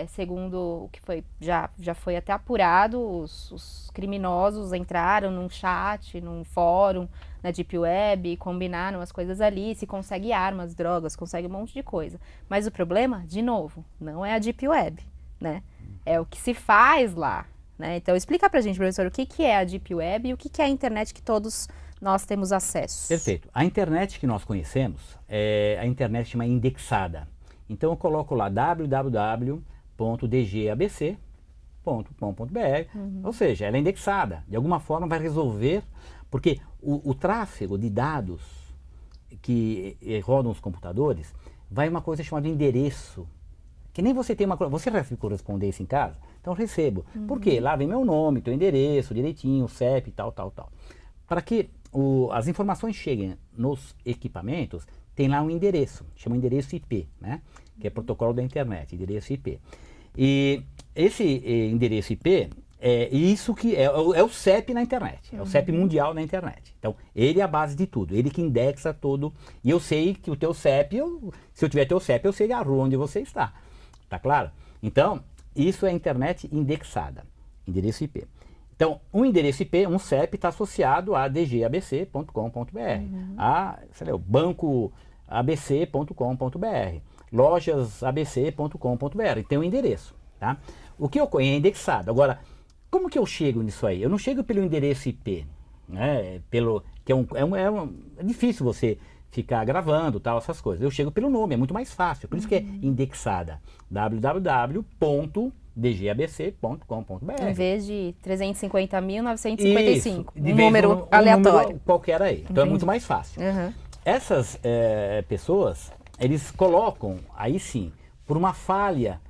segundo o que já foi até apurado, os criminosos entraram num chat, num fórum, na Deep Web, combinaram as coisas ali, se consegue armas, drogas, consegue um monte de coisa. Mas o problema, de novo, não é a Deep Web, né? É o que se faz lá, né? Então, explica pra gente, professor, o que é a Deep Web e o que é a internet que todos nós temos acesso. Perfeito. A internet que nós conhecemos é a internet chama indexada. Então eu coloco lá www.dgabc.com.br, ou seja, ela é indexada. De alguma forma vai resolver, porque o tráfego de dados que rodam os computadores vai uma coisa chamada endereço. Que nem você tem você recebe correspondência em casa? Então eu recebo. Por quê? Lá vem meu nome, teu endereço, direitinho, CEP, tal. Para que as informações cheguem nos equipamentos, tem lá um endereço, chama endereço IP, né? Que é protocolo da internet, endereço IP. E esse endereço IP isso que é o CEP na internet, é o CEP mundial na internet. Então, ele é a base de tudo, ele que indexa tudo. E eu sei que o teu CEP, se eu tiver teu CEP, eu sei a rua onde você está. Tá claro? Então, isso é internet indexada, endereço IP. Então, um endereço IP, um CEP, está associado a dgabc.com.br, a, sei lá, o bancoabc.com.br, lojasabc.com.br, tem um endereço, tá? O que ocorre é indexado. Agora, como que eu chego nisso aí? Eu não chego pelo endereço IP, né? É difícil você ficar gravando, tal, essas coisas. Eu chego pelo nome, é muito mais fácil. Por isso que é indexada. www.dgabc.com.br. Em vez de 350.955, de um vez número aleatório. Número qualquer aí. Então é muito mais fácil. Essas pessoas, eles colocam, aí sim, por uma falha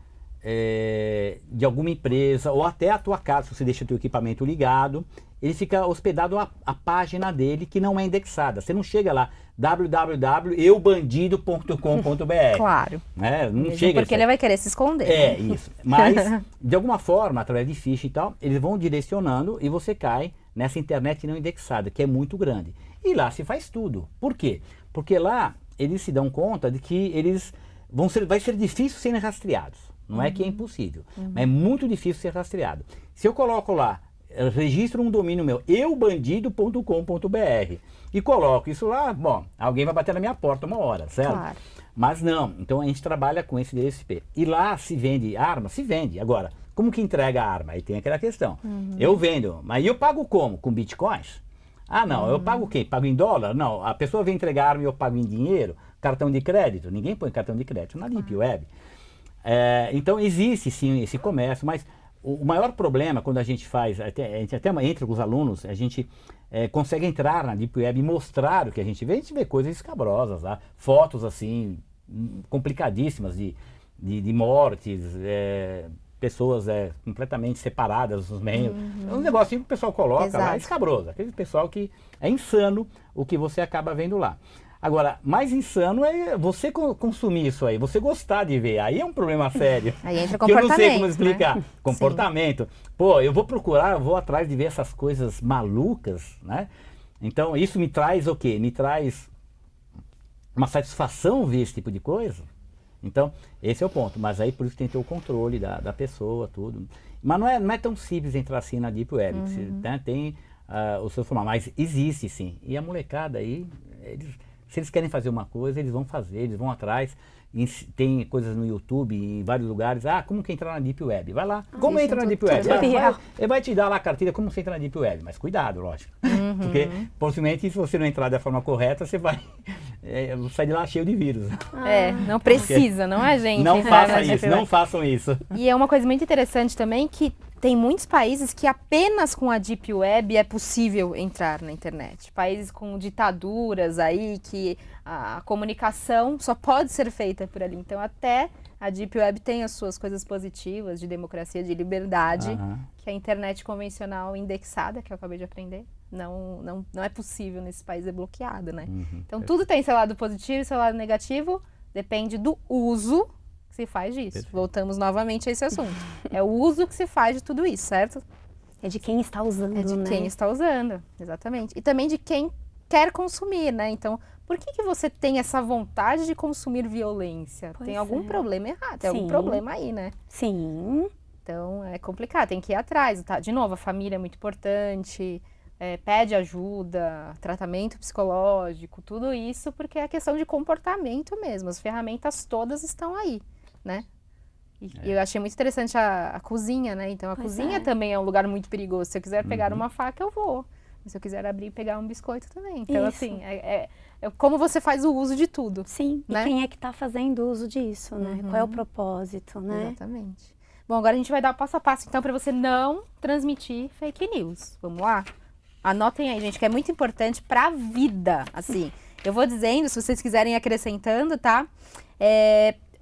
de alguma empresa, ou até a tua casa, se você deixa o teu equipamento ligado, ele fica hospedado a página dele que não é indexada. Você não chega lá, www.eubandido.com.br. Claro. Né? Não Mesmo chega porque ele vai querer se esconder. É, isso. Mas, de alguma forma, através de phishing e tal, eles vão direcionando e você cai nessa internet não indexada, que é muito grande. E lá se faz tudo. Por quê? Porque lá eles se dão conta de que vai ser difícil serem rastreados. Não é que é impossível, mas é muito difícil ser rastreado. Se eu coloco lá, registro um domínio meu, eubandido.com.br, e coloco isso lá, bom, alguém vai bater na minha porta uma hora, certo? Claro. Mas não, então a gente trabalha com esse endereço IP. E lá se vende arma? Se vende. Agora, como que entrega a arma? Aí tem aquela questão. Eu vendo, mas eu pago como? Com bitcoins? Ah, não, eu pago o quê? Pago em dólar? Não, a pessoa vem entregar a arma e eu pago em dinheiro? Cartão de crédito? Ninguém põe cartão de crédito na Deep Web. Então existe sim esse comércio, mas o maior problema quando a gente faz, a gente até entra com os alunos, a gente consegue entrar na Deep Web e mostrar o que a gente vê coisas escabrosas lá, fotos assim, complicadíssimas de mortes, pessoas completamente separadas dos meios. É um negocinho que o pessoal coloca lá, é escabroso, aquele pessoal que é insano o que você acaba vendo lá. Agora, mais insano é você consumir isso aí, você gostar de ver. Aí é um problema sério. Aí entra que eu não sei como comportamento, explicar. né? Comportamento. Pô, eu vou procurar, eu vou atrás de ver essas coisas malucas, né? Então, isso me traz o quê? Me traz uma satisfação ver esse tipo de coisa. Então, esse é o ponto. Mas aí, por isso tem que ter o controle da pessoa, tudo. Mas não é tão simples entrar assim na Deep Web. Você, né, tem o seu formato. Mas existe, sim. E a molecada aí, se eles querem fazer uma coisa, eles vão fazer, eles vão atrás. Tem coisas no YouTube, em vários lugares. Ah, como que entrar na Deep Web? Vai lá. Como entra na Deep Web? Ele vai te dar lá a cartilha como você entra na Deep Web. Mas cuidado, lógico. Porque, possivelmente, se você não entrar da forma correta, você vai sair de lá cheio de vírus. Não precisa, não é, gente? Não façam isso, não façam isso. E é uma coisa muito interessante também que tem muitos países que apenas com a Deep Web é possível entrar na internet. Países com ditaduras aí, que a comunicação só pode ser feita por ali. Então até a Deep Web tem as suas coisas positivas de democracia, de liberdade, que a internet convencional indexada, que eu acabei de aprender, não é possível nesse país, é bloqueado, né? Então tudo tem seu lado positivo e seu lado negativo, depende do uso que se faz disso. Perfeito. Voltamos novamente a esse assunto. É o uso que se faz de tudo isso, certo? É de quem está usando, É de quem está usando, exatamente. E também de quem quer consumir, né? Então, por que você tem essa vontade de consumir violência? Tem algum problema errado, tem algum problema aí, né? Sim. Então, é complicado, tem que ir atrás, tá? De novo, a família é muito importante, pede ajuda, tratamento psicológico, tudo isso, porque é questão de comportamento mesmo. As ferramentas todas estão aí, né? E eu achei muito interessante a cozinha, né? Então, a cozinha também é um lugar muito perigoso. Se eu quiser pegar uma faca, eu vou. Se eu quiser abrir e pegar um biscoito também. Então, assim, é como você faz o uso de tudo. Sim, né? E quem é que está fazendo uso disso, né? Qual é o propósito, né? Exatamente. Bom, agora a gente vai dar o passo a passo, então, para você não transmitir fake news. Vamos lá? Anotem aí, gente, que é muito importante para a vida, assim. Eu vou dizendo, se vocês quiserem ir acrescentando, tá?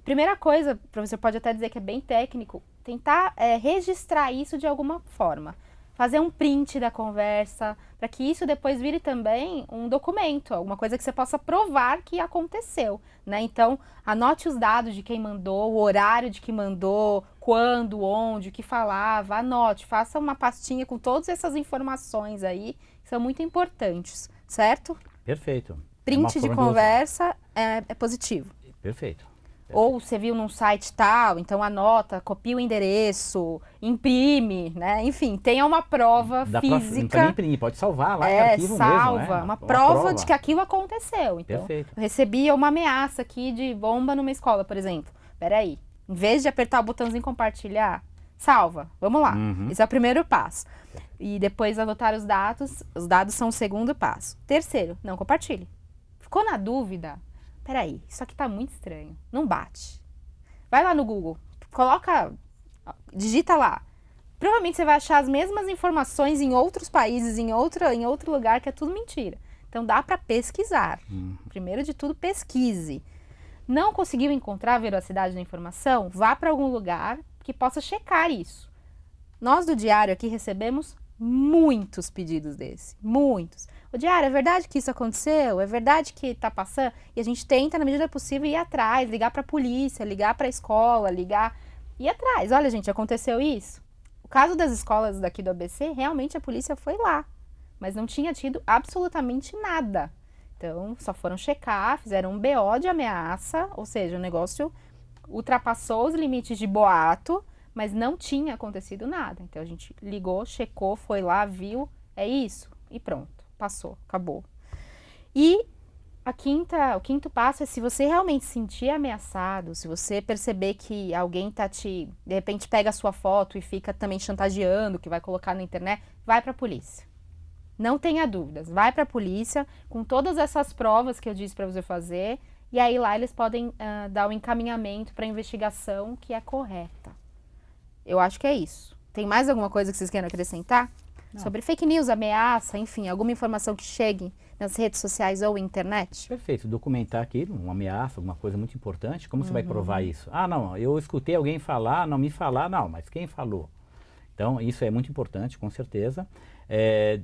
Primeira coisa, o professor pode até dizer que é bem técnico, tentar registrar isso de alguma forma. Fazer um print da conversa, para que isso depois vire também um documento, alguma coisa que você possa provar que aconteceu, né? Então, anote os dados de quem mandou, o horário de que mandou, quando, onde, o que falava, anote, faça uma pastinha com todas essas informações aí, que são muito importantes, certo? Perfeito. Print de conversa é positivo. Perfeito. Ou você viu num site tal, então anota, copia o endereço, imprime, né? Enfim, tenha uma prova Não física. precisa imprimir, pode salvar lá em arquivo salva, mesmo, né? uma prova de que aquilo aconteceu. Então, Perfeito. eu recebia uma ameaça aqui de bomba numa escola, por exemplo. Peraí, em vez de apertar o botãozinho compartilhar, salva, vamos lá. Esse é o primeiro passo. E depois anotar os dados são o segundo passo. Terceiro, não compartilhe. Ficou na dúvida? Peraí, isso aqui tá muito estranho, não bate. Vai lá no Google, digita lá. Provavelmente você vai achar as mesmas informações em outros países, em outro lugar, que é tudo mentira. Então dá para pesquisar. Primeiro de tudo, pesquise. Não conseguiu encontrar a veracidade da informação? Vá para algum lugar que possa checar isso. Nós do Diário aqui recebemos muitos pedidos desse, muitos. O Diário, é verdade que isso aconteceu? É verdade que está passando? E a gente tenta, na medida possível, ir atrás, ligar para a polícia, ligar para a escola, ir atrás. Olha, gente, aconteceu isso. O caso das escolas daqui do ABC, realmente a polícia foi lá, mas não tinha tido absolutamente nada. Então, só foram checar, fizeram um BO de ameaça, ou seja, o negócio ultrapassou os limites de boato, mas não tinha acontecido nada. Então, a gente ligou, checou, foi lá, viu, é isso, e pronto, passou, acabou. E o quinto passo é, se você realmente se sentir ameaçado, se você perceber que alguém de repente pega a sua foto e fica também chantageando, que vai colocar na internet, vai para a polícia. Não tenha dúvidas, vai para a polícia com todas essas provas que eu disse para você fazer, e aí lá eles podem dar um encaminhamento para a investigação que é correta. Eu acho que é isso. Tem mais alguma coisa que vocês queiram acrescentar? Não. Sobre fake news, ameaça, enfim, alguma informação que chegue nas redes sociais ou internet? Perfeito, documentar aqui uma ameaça, alguma coisa muito importante, como você vai provar isso? Ah, não, eu escutei alguém falar, não me falar, não, mas quem falou? Então, isso é muito importante, com certeza.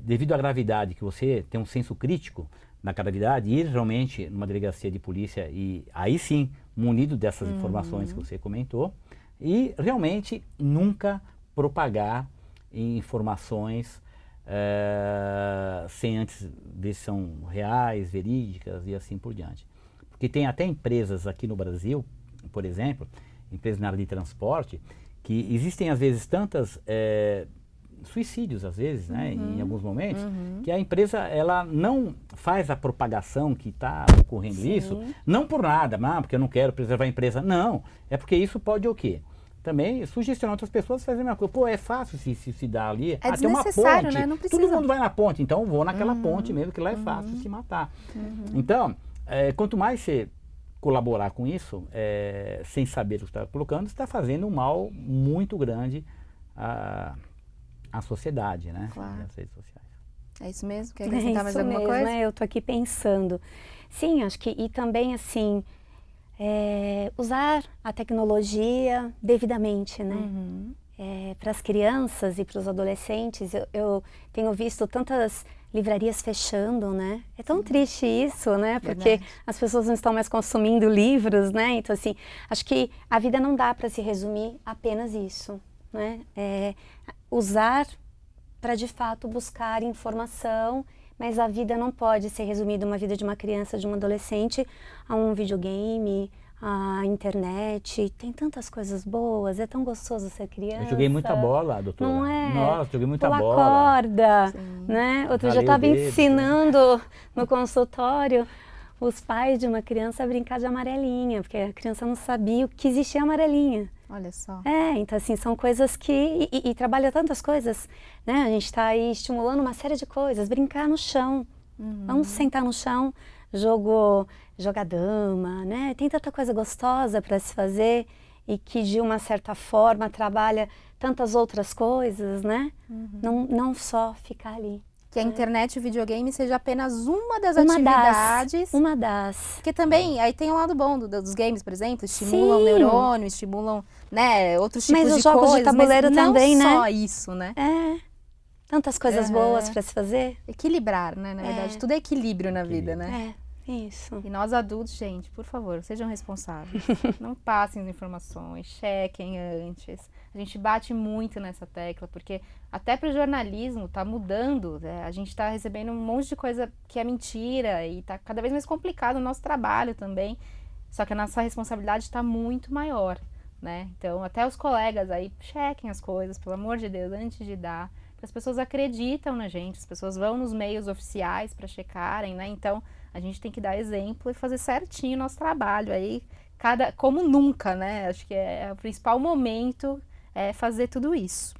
Devido à gravidade, que você tem um senso crítico na gravidade, ir realmente numa delegacia de polícia e aí sim, munido dessas informações que você comentou, e realmente nunca propagar informações sem antes ver se são reais, verídicas e assim por diante. Porque tem até empresas aqui no Brasil, por exemplo, empresas na área de transporte, que existem às vezes tantas suicídios às vezes, né, em alguns momentos, que a empresa ela não faz a propagação que está ocorrendo isso, não por nada, porque eu não quero preservar a empresa, não, é porque isso pode o quê? Também sugestionar outras pessoas a fazer a mesma coisa. Pô, é fácil se dar ali. É desnecessário, uma ponte, né? Não precisa. Todo mundo vai na ponte, então eu vou naquela ponte mesmo, que lá é fácil se matar. Então, quanto mais você colaborar com isso, sem saber o que está colocando, você está fazendo um mal muito grande à sociedade, né? Claro. Nas redes sociais. É isso mesmo? Quer acrescentar mais alguma coisa? Né? Eu tô aqui pensando. Sim, acho que, e também assim, usar a tecnologia devidamente, né? Para as crianças e para os adolescentes, eu tenho visto tantas livrarias fechando, né? É tão triste isso, né? Porque as pessoas não estão mais consumindo livros, né? Então, assim, acho que a vida não dá para se resumir apenas isso, né? Usar para, de fato, buscar informação, mas a vida não pode ser resumida, uma vida de uma criança, de um adolescente, a um videogame, a internet. Tem tantas coisas boas, é tão gostoso ser criança. Eu joguei muita bola, doutora. Não é? Nossa, joguei muita Pular bola. corda, né? Outro dia eu estava ensinando no consultório os pais de uma criança a brincar de amarelinha, porque a criança não sabia o que existia amarelinha. Olha só. Então assim, são coisas que... E trabalha tantas coisas, né? A gente está aí estimulando uma série de coisas. Brincar no chão. Vamos sentar no chão, jogar dama, né? Tem tanta coisa gostosa para se fazer e que de uma certa forma trabalha tantas outras coisas, né? Não só ficar ali. Que a internet e o videogame seja apenas uma das atividades. Uma das. Porque também, aí tem um lado bom dos games, por exemplo, estimulam o neurônio, estimulam, né, outros tipos de coisas. Mas os jogos de tabuleiro também, né? Não só isso, né? Tantas coisas boas para se fazer. Equilibrar, né? Na verdade, tudo é equilíbrio na vida, né? Isso. E nós adultos, gente, por favor, sejam responsáveis. Não passem as informações, chequem antes. A gente bate muito nessa tecla, porque até para o jornalismo está mudando, né? A gente está recebendo um monte de coisa que é mentira e está cada vez mais complicado o nosso trabalho também. Só que a nossa responsabilidade está muito maior, né? Então, até os colegas aí, chequem as coisas, pelo amor de Deus, antes de dar. Porque as pessoas acreditam na gente, as pessoas vão nos meios oficiais para checarem, né? Então, a gente tem que dar exemplo e fazer certinho o nosso trabalho aí, como nunca, né? Acho que é o principal momento é fazer tudo isso.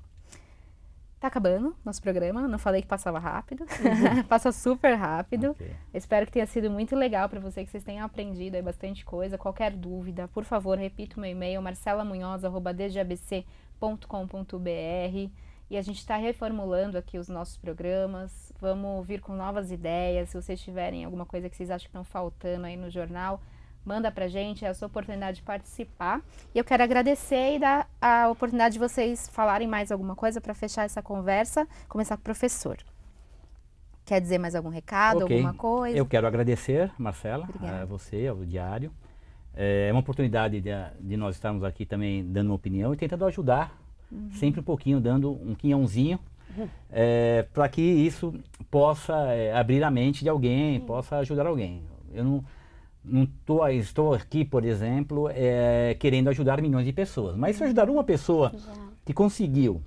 Tá acabando nosso programa, não falei que passava rápido, passa super rápido. Okay. Espero que tenha sido muito legal para você, que vocês tenham aprendido aí bastante coisa. Qualquer dúvida, por favor, repita o meu e-mail, marcelamunhoz@desdeabc.com.br. E a gente está reformulando aqui os nossos programas, vamos vir com novas ideias. Se vocês tiverem alguma coisa que vocês acham que estão faltando aí no jornal, manda pra gente, é a sua oportunidade de participar. E eu quero agradecer e dar a oportunidade de vocês falarem mais alguma coisa para fechar essa conversa. Começar com o professor. Quer dizer mais algum recado, alguma coisa? Eu quero agradecer, Marcela, Obrigada. a você, ao Diário. É uma oportunidade de nós estarmos aqui também dando uma opinião e tentando ajudar, sempre um pouquinho, dando um quinhãozinho, para que isso possa abrir a mente de alguém, possa ajudar alguém. Eu não estou aqui, por exemplo, querendo ajudar milhões de pessoas, mas se ajudar uma pessoa que conseguiu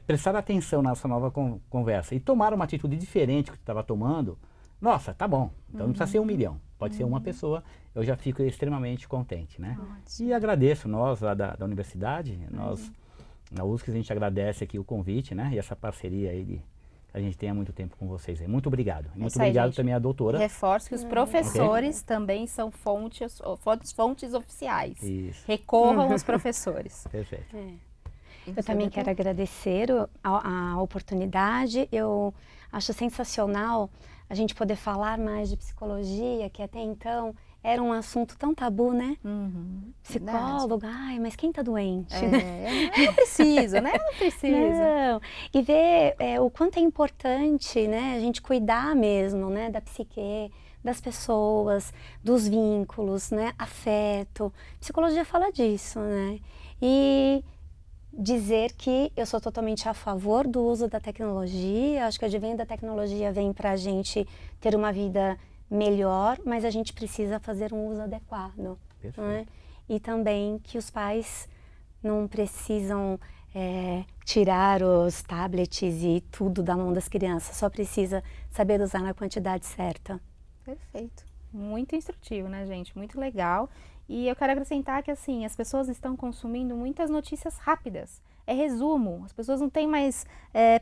prestar atenção nessa nova conversa e tomar uma atitude diferente que estava tomando, nossa, tá bom. Então não precisa ser 1 milhão, pode ser uma pessoa, eu já fico extremamente contente, né? E agradeço nós lá da universidade, nós na USC a gente agradece aqui o convite, né? E essa parceria aí a gente tem há muito tempo com vocês. Muito obrigado. Muito obrigado também à doutora. Reforço que os professores também são fontes oficiais. Isso. Recorram aos professores. Perfeito. Eu também quero agradecer a oportunidade. Eu acho sensacional a gente poder falar mais de psicologia, que até então era um assunto tão tabu, né? Psicólogo, ai, mas quem tá doente? Eu não preciso, né? Eu não preciso. Não. E ver o quanto é importante, né, a gente cuidar mesmo, né, da psique, das pessoas, dos vínculos, né, afeto. Psicologia fala disso, né? E dizer que eu sou totalmente a favor do uso da tecnologia. Acho que o advento da tecnologia vem pra gente ter uma vida melhor, mas a gente precisa fazer um uso adequado. Né? E também que os pais não precisam tirar os tablets e tudo da mão das crianças, só precisa saber usar na quantidade certa. Perfeito. Muito instrutivo, né, gente? Muito legal. E eu quero acrescentar que, assim, as pessoas estão consumindo muitas notícias rápidas. É resumo, as pessoas não têm mais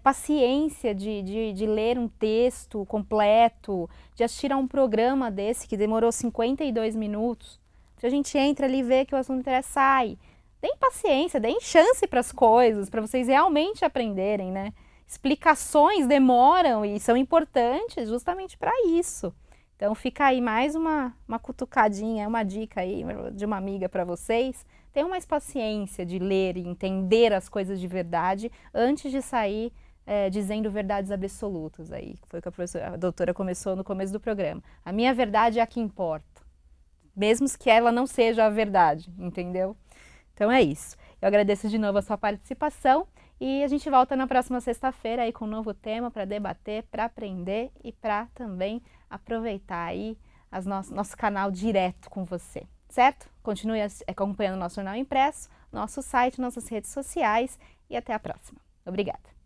paciência de ler um texto completo, de assistir a um programa desse que demorou 52 minutos. Se a gente entra ali e vê que o assunto interessa, sai. Deem paciência, deem chance para as coisas, para vocês realmente aprenderem, né? Explicações demoram e são importantes justamente para isso. Então fica aí mais uma cutucadinha, uma dica aí de uma amiga para vocês. Tenham mais paciência de ler e entender as coisas de verdade antes de sair dizendo verdades absolutas aí. Foi o que a doutora começou no começo do programa. A minha verdade é a que importa, mesmo que ela não seja a verdade, entendeu? Então é isso. Eu agradeço de novo a sua participação e a gente volta na próxima sexta-feira aí com um novo tema para debater, para aprender e para também aproveitar aí nosso canal direto com você, certo? Continue acompanhando o nosso jornal impresso, nosso site, nossas redes sociais e até a próxima. Obrigada!